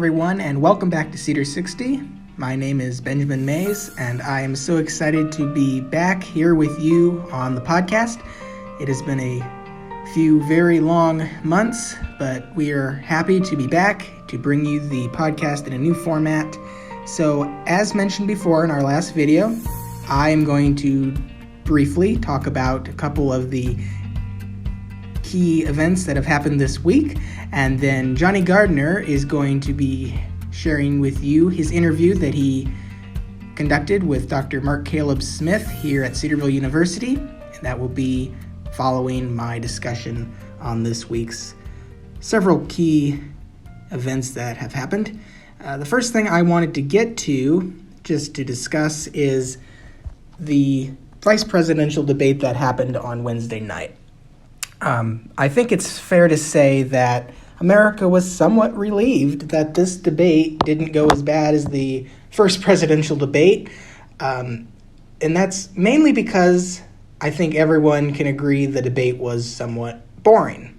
everyone, and welcome back to Cedar 60. My name is Benjamin Mays, and I am so excited to be back here with you on the podcast. It has been a few very long months, but we are happy to be back to bring you the podcast in a new format. So, as mentioned before in our last video, I am going to briefly talk about a couple of the key events that have happened this week, and then Johnny Gardner is going to be sharing with you his interview that he conducted with Dr. Mark Caleb Smith here at Cedarville University, and that will be following my discussion on this week's several key events that have happened. The first thing I wanted to get to, just to discuss, is the vice presidential debate that happened on Wednesday night. I think it's fair to say that America was somewhat relieved that this debate didn't go as bad as the first presidential debate. And that's mainly because I think everyone can agree the debate was somewhat boring.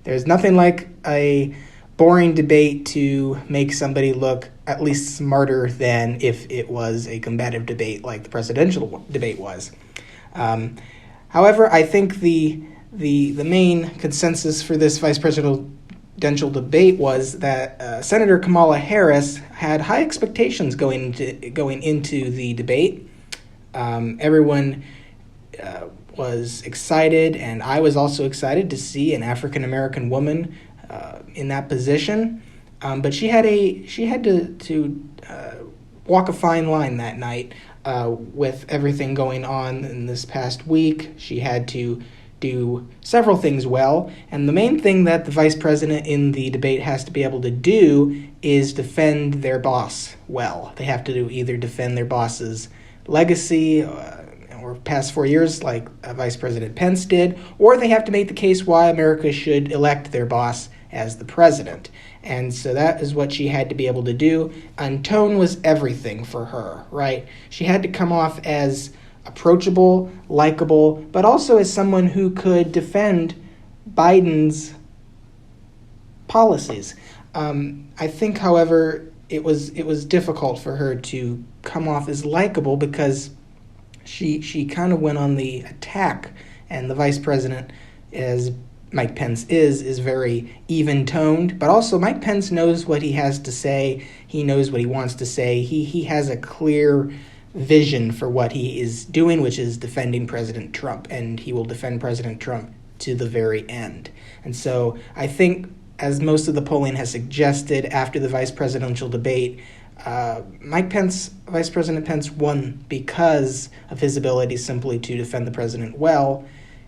There's nothing like a boring debate to make somebody look at least smarter than if it was a combative debate like the presidential debate was. However, I think the main consensus for this vice presidential debate was that Senator Kamala Harris had high expectations going into the debate. Everyone was excited, and I was also excited to see an African American woman in that position. But she had to walk a fine line that night. With everything going on in this past week, she had to do several things well, and the main thing that the vice president in the debate has to be able to do is defend their boss well. They have to either defend their boss's legacy or past 4 years like Vice President Pence did, or they have to make the case why America should elect their boss as the president. And so that is what she had to be able to do. And tone was everything for her, right? She had to come off as approachable, likable, but also as someone who could defend Biden's policies. I think, however, it was difficult for her to come off as likable because she kind of went on the attack, and the vice president, as Mike Pence is very even-toned, but also Mike Pence knows what he has to say. He knows what he wants to say. He has a clear vision for what he is doing, which is defending President Trump, and he will defend President Trump to the very end. And so I think, as most of the polling has suggested after the vice presidential debate, Vice President Pence won because of his ability simply to defend the president well,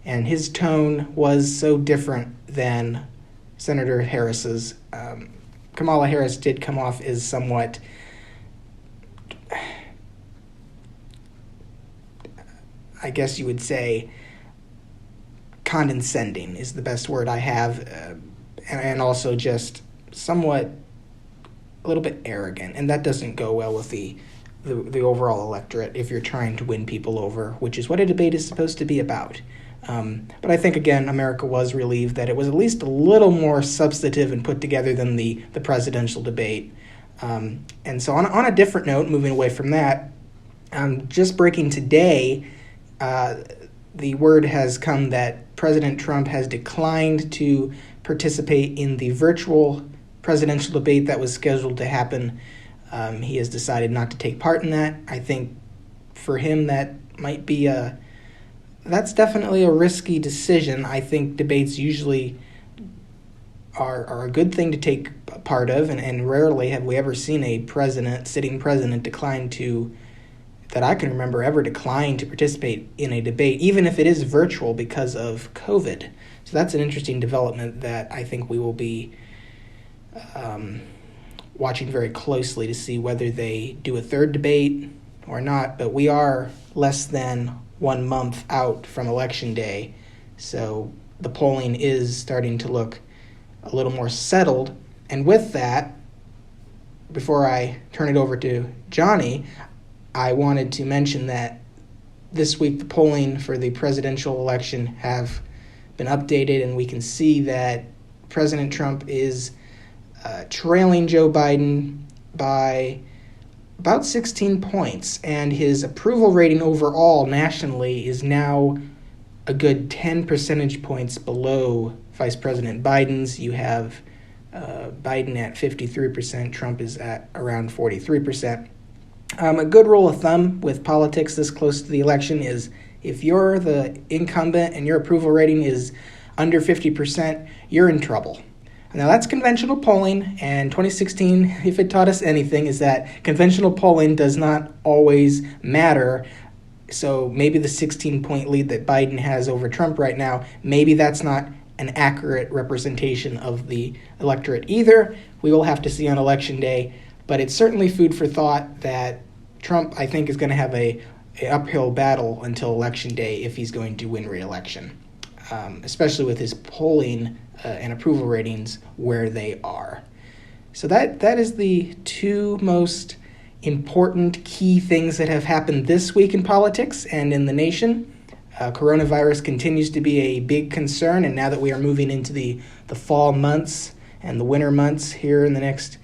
and his tone was so different than Senator Harris's. Kamala Harris did come off as somewhat, I guess you would say, condescending is the best word I have, and also just somewhat a little bit arrogant, and that doesn't go well with the overall electorate if you're trying to win people over, which is what a debate is supposed to be about. But I think, again, America was relieved that it was at least a little more substantive and put together than the presidential debate. And so on a different note, moving away from that, just breaking today, the word has come that President Trump has declined to participate in the virtual presidential debate that was scheduled to happen. He has decided not to take part in that. I think for him that might be that's definitely a risky decision. I think debates usually are a good thing to take part of, and rarely have we ever seen a sitting president decline to, that I can remember, ever decline to participate in a debate, even if it is virtual because of COVID. So that's an interesting development that I think we will be watching very closely to see whether they do a third debate or not. But we are less than 1 month out from Election Day, so the polling is starting to look a little more settled. And with that, before I turn it over to Johnny, I wanted to mention that this week the polling for the presidential election have been updated, and we can see that President Trump is trailing Joe Biden by about 16 points, and his approval rating overall nationally is now a good 10 percentage points below Vice President Biden's. You have Biden at 53%, Trump is at around 43%. A good rule of thumb with politics this close to the election is if you're the incumbent and your approval rating is under 50%, you're in trouble. Now, that's conventional polling, and 2016, if it taught us anything, is that conventional polling does not always matter. So maybe the 16-point lead that Biden has over Trump right now, maybe that's not an accurate representation of the electorate either. We will have to see on Election Day, but it's certainly food for thought that Trump, I think, is going to have a uphill battle until Election Day if he's going to win re-election, especially with his polling and approval ratings where they are. So that is the two most important key things that have happened this week in politics and in the nation. Coronavirus continues to be a big concern, and now that we are moving into the fall months and the winter months here in the next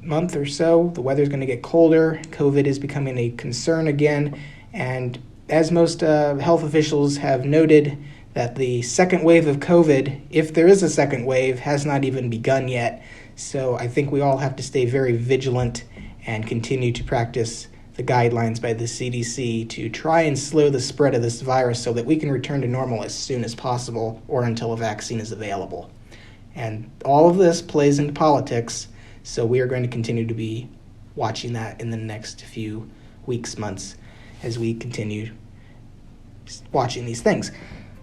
month or so, the weather's going to get colder. COVID is becoming a concern again, and as most health officials have noted, that the second wave of COVID, if there is a second wave, has not even begun yet. So I think we all have to stay very vigilant and continue to practice the guidelines by the CDC to try and slow the spread of this virus so that we can return to normal as soon as possible or until a vaccine is available. And all of this plays into politics, so we are going to continue to be watching that in the next few weeks, months, as we continue watching these things.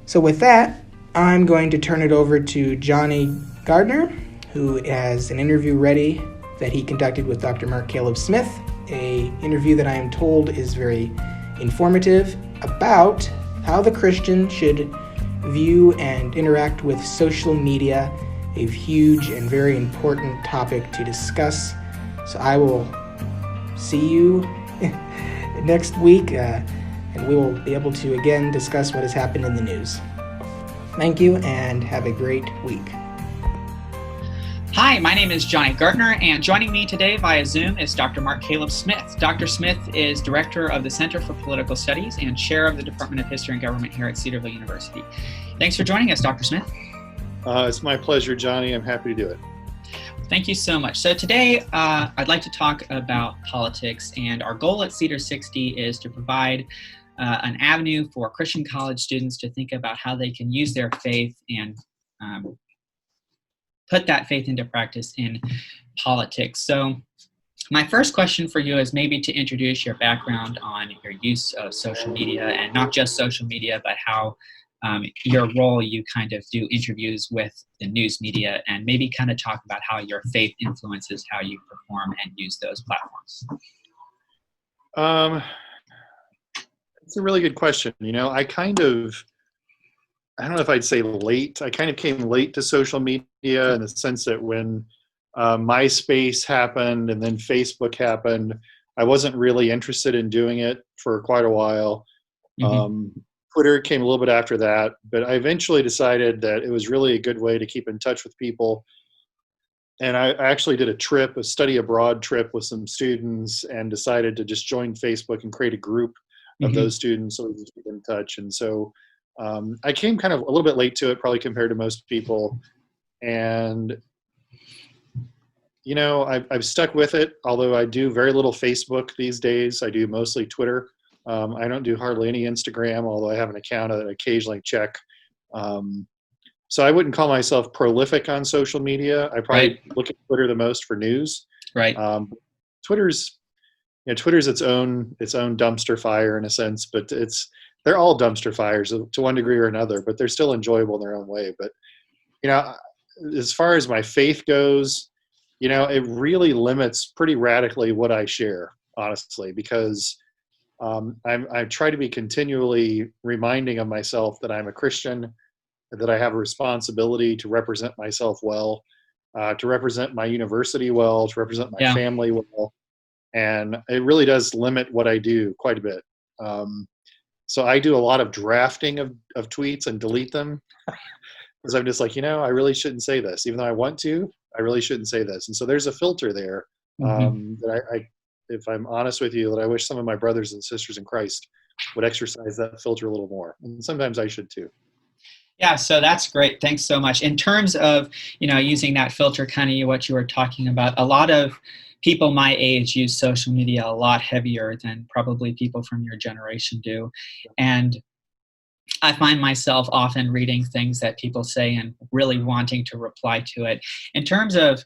So with that, I'm going to turn it over to Johnny Gardner, who has an interview ready that he conducted with Dr. Mark Caleb Smith, an interview that I am told is very informative about how the Christian should view and interact with social media, a huge and very important topic to discuss. So I will see you next week, and we will be able to again discuss what has happened in the news. Thank you, and have a great week. Hi, my name is Johnny Gartner, and joining me today via Zoom is Dr. Mark Caleb Smith. Dr. Smith is Director of the Center for Political Studies and Chair of the Department of History and Government here at Cedarville University. Thanks for joining us, Dr. Smith. It's my pleasure, Johnny. I'm happy to do it. Thank you so much. So today, I'd like to talk about politics, and our goal at Cedar 60 is to provide an avenue for Christian college students to think about how they can use their faith and put that faith into practice in politics. So my first question for you is maybe to introduce your background on your use of social media, and not just social media, but how your role, you kind of do interviews with the news media, and maybe kind of talk about how your faith influences how you perform and use those platforms. It's a really good question. You know, I don't know if I'd say late. I kind of came late to social media in the sense that when MySpace happened and then Facebook happened, I wasn't really interested in doing it for quite a while. Mm-hmm. Twitter came a little bit after that, but I eventually decided that it was really a good way to keep in touch with people. And I actually did a study abroad trip with some students, and decided to just join Facebook and create a group of mm-hmm. those students so we could keep in touch. And so I came kind of a little bit late to it, probably compared to most people. And, you know, I've stuck with it, although I do very little Facebook these days. I do mostly Twitter. I don't do hardly any Instagram, although I have an account that I occasionally check. So I wouldn't call myself prolific on social media. I probably look at Twitter the most for news. Right. Twitter's its own dumpster fire in a sense, but they're all dumpster fires to one degree or another, but they're still enjoyable in their own way. But, you know, as far as my faith goes, you know, it really limits pretty radically what I share, honestly, because I try to be continually reminding of myself that I'm a Christian, that I have a responsibility to represent myself well, to represent my university well, to represent my family well. And it really does limit what I do quite a bit. So I do a lot of drafting of tweets and delete them. because I'm just like, I really shouldn't say this, even though I want to. I really shouldn't say this, and so there's a filter there that I, if I'm honest with you, that I wish some of my brothers and sisters in Christ would exercise that filter a little more, and sometimes I should too. Yeah, so that's great. Thanks so much. In terms of, using that filter, kind of what you were talking about, a lot of people my age use social media a lot heavier than probably people from your generation do. And I find myself often reading things that people say and really wanting to reply to it. In terms of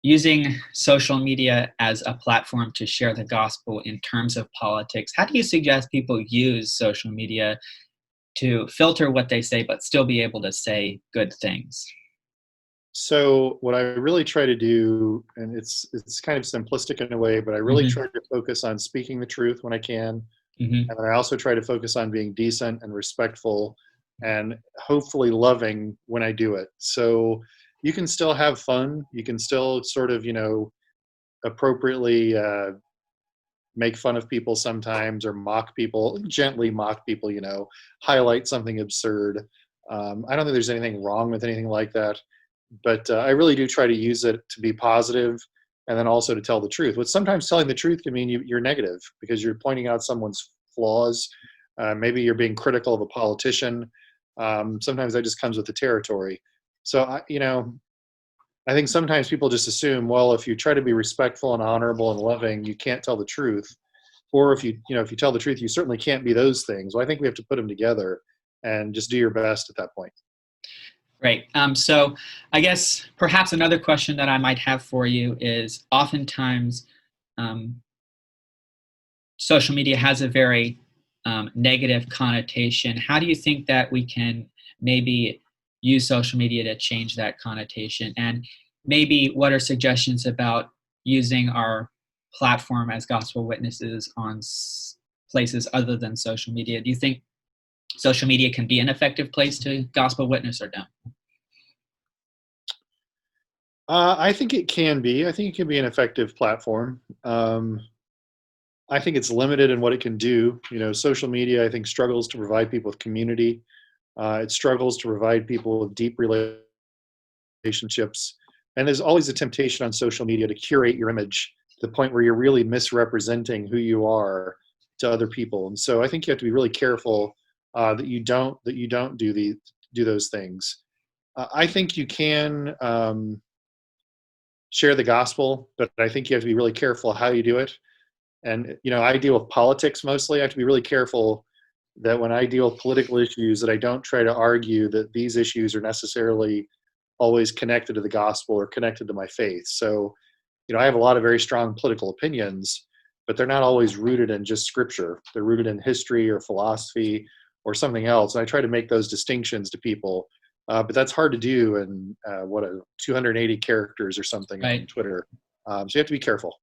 using social media as a platform to share the gospel in terms of politics, how do you suggest people use social media to filter what they say, but still be able to say good things? So what I really try to do, and it's kind of simplistic in a way, but I really try to focus on speaking the truth when I can. And then I also try to focus on being decent and respectful and hopefully loving when I do it. So you can still have fun. You can still sort of, appropriately make fun of people sometimes, or mock people, gently mock people, highlight something absurd. I don't think there's anything wrong with anything like that, but I really do try to use it to be positive and then also to tell the truth. But sometimes telling the truth can mean you're negative because you're pointing out someone's flaws. Maybe you're being critical of a politician. Sometimes that just comes with the territory. So, I think sometimes people just assume, well, if you try to be respectful and honorable and loving, you can't tell the truth. Or if you tell the truth, you certainly can't be those things. Well, I think we have to put them together and just do your best at that point. Great. So I guess perhaps another question that I might have for you is oftentimes social media has a very negative connotation. How do you think that we can maybe use social media to change that connotation? And maybe what are suggestions about using our platform as gospel witnesses on places other than social media? Do you think social media can be an effective place to gospel witness or no? I think it can be. I think it can be an effective platform. I think it's limited in what it can do. Social media, I think, struggles to provide people with community. It struggles to provide people with deep relationships. And there's always a temptation on social media to curate your image to the point where you're really misrepresenting who you are to other people. And so I think you have to be really careful that you don't do those things. I think you can share the gospel, but I think you have to be really careful how you do it. And I deal with politics mostly. I have to be really careful that when I deal with political issues, that I don't try to argue that these issues are necessarily always connected to the gospel or connected to my faith. So, I have a lot of very strong political opinions, but they're not always rooted in just scripture. They're rooted in history or philosophy or something else. And I try to make those distinctions to people, but that's hard to do in 280 characters or something on Twitter. So you have to be careful.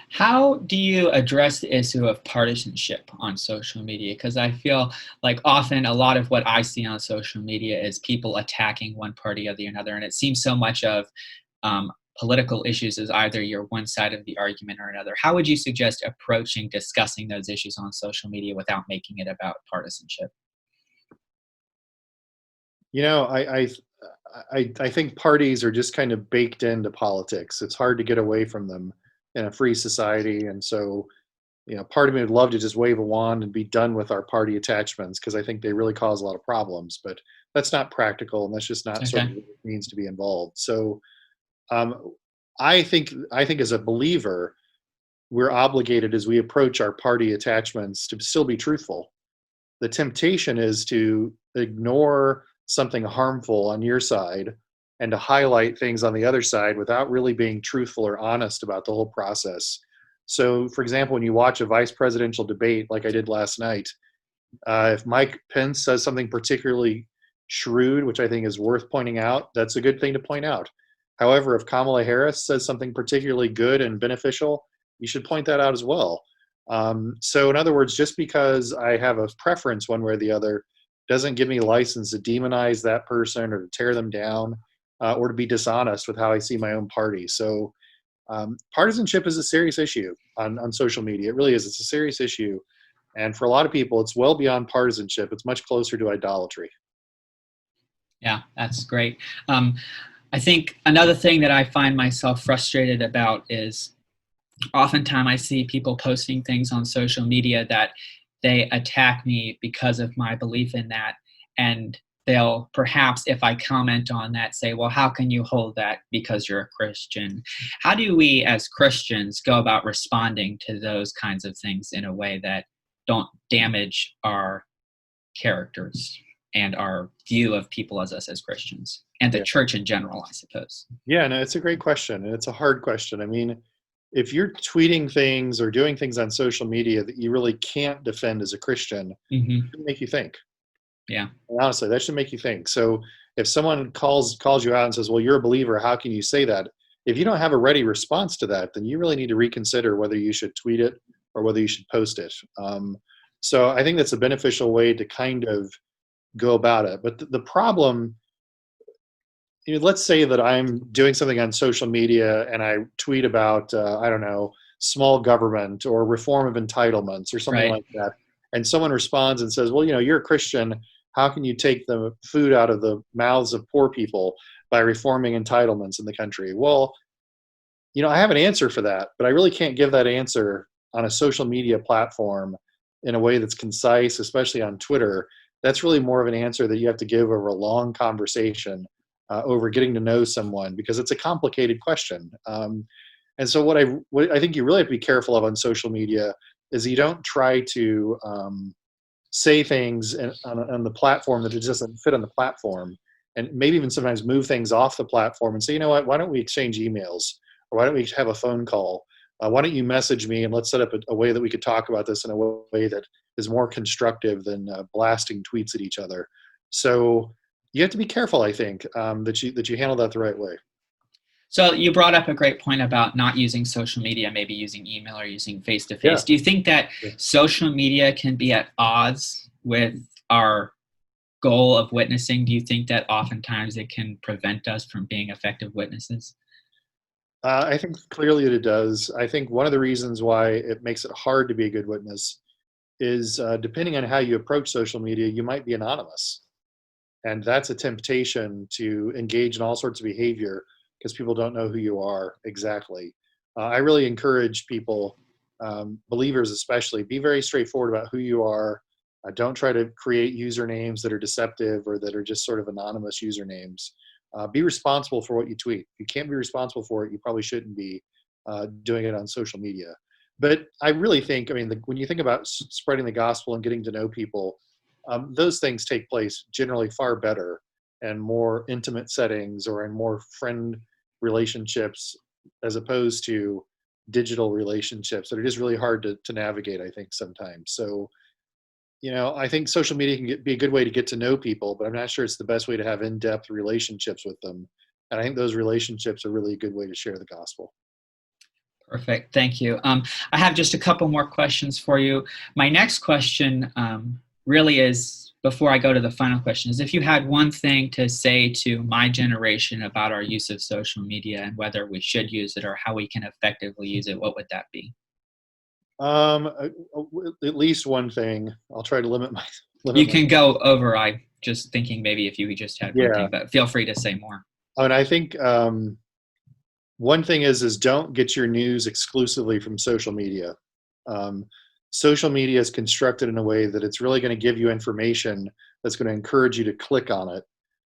How do you address the issue of partisanship on social media? Because I feel like often a lot of what I see on social media is people attacking one party or the another, and it seems so much of political issues as either you're one side of the argument or another. How would you suggest discussing those issues on social media without making it about partisanship? I think parties are just kind of baked into politics. It's hard to get away from them in a free society. And so, part of me would love to just wave a wand and be done with our party attachments, because I think they really cause a lot of problems, but that's not practical, and that's just not sort of what it means to be involved. So I think as a believer, we're obligated as we approach our party attachments to still be truthful. The temptation is to ignore something harmful on your side and to highlight things on the other side without really being truthful or honest about the whole process. So, for example, when you watch a vice presidential debate like I did last night, if Mike Pence says something particularly shrewd, which I think is worth pointing out, that's a good thing to point out. However, if Kamala Harris says something particularly good and beneficial, you should point that out as well. So in other words, just because I have a preference one way or the other doesn't give me license to demonize that person or to tear them down, or to be dishonest with how I see my own party. So partisanship is a serious issue on social media. It really is. It's a serious issue. And for a lot of people, it's well beyond partisanship. It's much closer to idolatry. Yeah, that's great. I think another thing that I find myself frustrated about is oftentimes I see people posting things on social media that they attack me because of my belief in that. And they'll perhaps, if I comment on that, say, well, how can you hold that because you're a Christian? How do we as Christians go about responding to those kinds of things in a way that don't damage our characters and our view of people as us as Christians and the Yeah. church in general, I suppose? Yeah, no, it's a great question, and it's a hard question. I mean, if you're tweeting things or doing things on social media that you really can't defend as a Christian, Hmm. it should make you think. Yeah. And honestly, that should make you think. So if someone calls you out and says, "Well, you're a believer. How can you say that?" If you don't have a ready response to that, then you really need to reconsider whether you should tweet it or whether you should post it. So I think that's a beneficial way to kind of go about it. But the problem, let's say that I'm doing something on social media and I tweet about, I don't know, small government or reform of entitlements or something Right. like that. And someone responds and says, well, you're a Christian. How can you take the food out of the mouths of poor people by reforming entitlements in the country? Well, I have an answer for that, but I really can't give that answer on a social media platform in a way that's concise, especially on Twitter. That's really more of an answer that you have to give over a long conversation, over getting to know someone, because it's a complicated question. And so what I think you really have to be careful of on social media is you don't try to say things on the platform that it doesn't fit on the platform, and maybe even sometimes move things off the platform and say, you know what, why don't we exchange emails, or why don't we have a phone call? Why don't you message me and let's set up a way that we could talk about this in a way that is more constructive than blasting tweets at each other. So you have to be careful, I think, that you handle that the right way. So you brought up a great point about not using social media, maybe using email or using Yeah. face-to-face. Do you think that Yeah. social media can be at odds with our goal of witnessing? Do you think that oftentimes it can prevent us from being effective witnesses? I think clearly that it does. I think one of the reasons why it makes it hard to be a good witness is, depending on how you approach social media, you might be anonymous. And that's a temptation to engage in all sorts of behavior because people don't know who you are exactly. I really encourage people, believers especially, be very straightforward about who you are. Don't try to create usernames that are deceptive or that are just sort of anonymous usernames. Be responsible for what you tweet. If you can't be responsible for it, you probably shouldn't be doing it on social media. But I really think, I mean, when you think about spreading the gospel and getting to know people, those things take place generally far better and more intimate settings or in more friend relationships, as opposed to digital relationships that are just really hard to navigate, I think, sometimes. So, I think social media can be a good way to get to know people, but I'm not sure it's the best way to have in-depth relationships with them. And I think those relationships are really a good way to share the gospel. Perfect. Thank you. I have just a couple more questions for you. My next question really is, before I go to the final question, is if you had one thing to say to my generation about our use of social media and whether we should use it or how we can effectively use it, what would that be? At least one thing. I'll try to limit my. You can go over. I just thinking maybe if you just had one Yeah. thing, but feel free to say more. And I think one thing is don't get your news exclusively from social media. Um, Social media is constructed in a way that it's really going to give you information that's going to encourage you to click on it.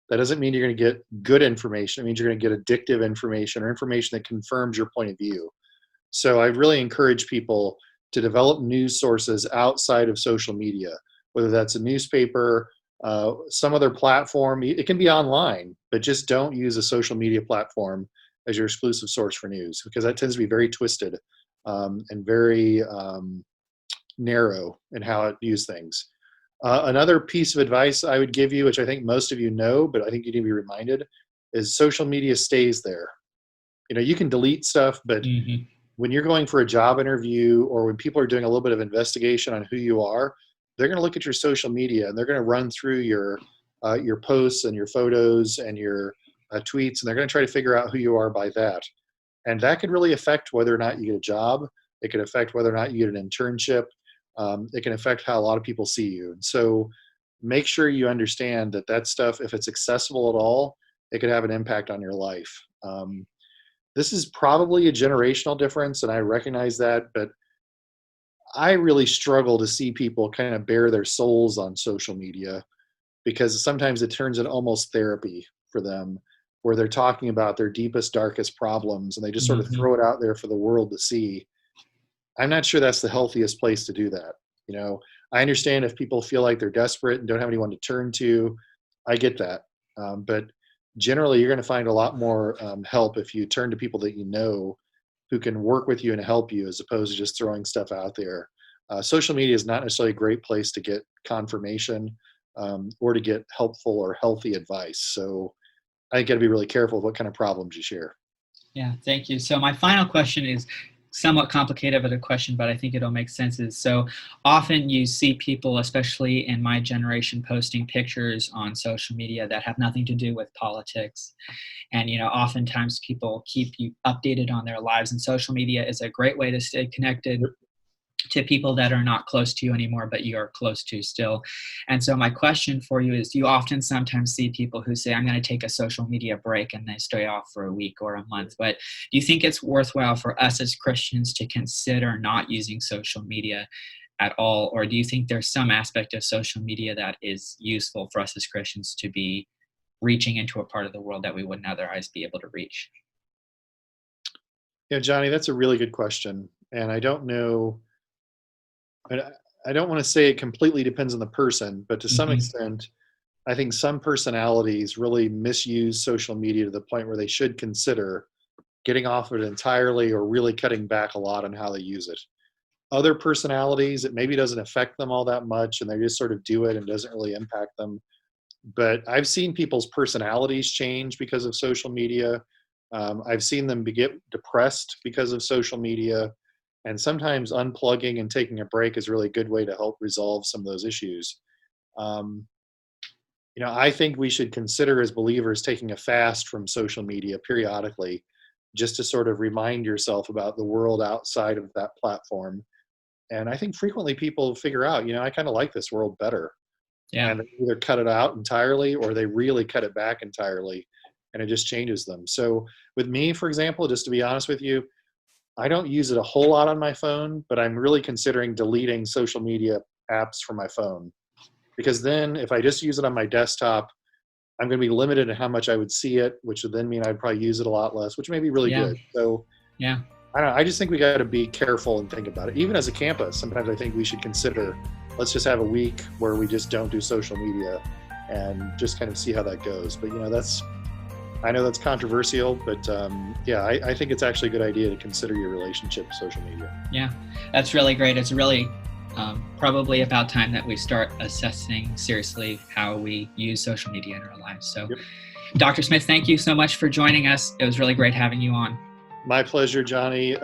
That doesn't mean you're going to get good information. It means you're going to get addictive information or information that confirms your point of view. So I really encourage people to develop news sources outside of social media, whether that's a newspaper, some other platform. It can be online, but just don't use a social media platform as your exclusive source for news, because that tends to be very twisted and very narrow in how it views things. Another piece of advice I would give you, which I think most of you know, but I think you need to be reminded, is social media stays there. You can delete stuff, but Mm-hmm. when you're going for a job interview or when people are doing a little bit of investigation on who you are, they're going to look at your social media and they're going to run through your posts and your photos and your tweets, and they're going to try to figure out who you are by that. And that could really affect whether or not you get a job. It could affect whether or not you get an internship. It can affect how a lot of people see you. And so make sure you understand that that stuff, if it's accessible at all, it could have an impact on your life. This is probably a generational difference, and I recognize that, but I really struggle to see people kind of bare their souls on social media, because sometimes it turns into almost therapy for them, where they're talking about their deepest, darkest problems, and they just sort of throw it out there for the world to see. I'm not sure that's the healthiest place to do that. I understand if people feel like they're desperate and don't have anyone to turn to. I get that. But generally, you're going to find a lot more help if you turn to people that you know who can work with you and help you, as opposed to just throwing stuff out there. Social media is not necessarily a great place to get confirmation or to get helpful or healthy advice. So I think you got to be really careful of what kind of problems you share. Yeah, thank you. So my final question is somewhat complicated of a question, but I think it'll make sense. So often you see people, especially in my generation, posting pictures on social media that have nothing to do with politics. And, oftentimes people keep you updated on their lives, and social media is a great way to stay connected to people that are not close to you anymore, but you are close to still. And so my question for you is, you often sometimes see people who say, I'm going to take a social media break, and they stay off for a week or a month. But do you think it's worthwhile for us as Christians to consider not using social media at all? Or do you think there's some aspect of social media that is useful for us as Christians to be reaching into a part of the world that we wouldn't otherwise be able to reach? Yeah, Johnny, that's a really good question. And I don't know, I don't want to say it completely depends on the person, but to some extent, I think some personalities really misuse social media to the point where they should consider getting off of it entirely, or really cutting back a lot on how they use it. Other personalities, it maybe doesn't affect them all that much, and they just sort of do it and doesn't really impact them. But I've seen people's personalities change because of social media. I've seen them get depressed because of social media. And sometimes unplugging and taking a break is really a good way to help resolve some of those issues. I think we should consider as believers taking a fast from social media periodically, just to sort of remind yourself about the world outside of that platform. And I think frequently people figure out, I kind of like this world better. Yeah. And they either cut it out entirely, or they really cut it back entirely, and it just changes them. So with me, for example, just to be honest with you, I don't use it a whole lot on my phone, but I'm really considering deleting social media apps from my phone, because then if I just use it on my desktop, I'm going to be limited in how much I would see it, which would then mean I'd probably use it a lot less, which may be really good. So yeah, I don't know. I just think we got to be careful and think about it. Even as a campus, sometimes I think we should consider, let's just have a week where we just don't do social media and just kind of see how that goes. But I know that's controversial, but I think it's actually a good idea to consider your relationship with social media. Yeah, that's really great. It's really probably about time that we start assessing seriously how we use social media in our lives. So, Dr. Smith, thank you so much for joining us. It was really great having you on. My pleasure, Johnny.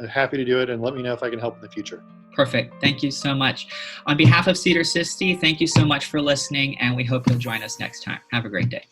Happy to do it, and let me know if I can help in the future. Perfect. Thank you so much. On behalf of Cedar Sisti, thank you so much for listening, and we hope you'll join us next time. Have a great day.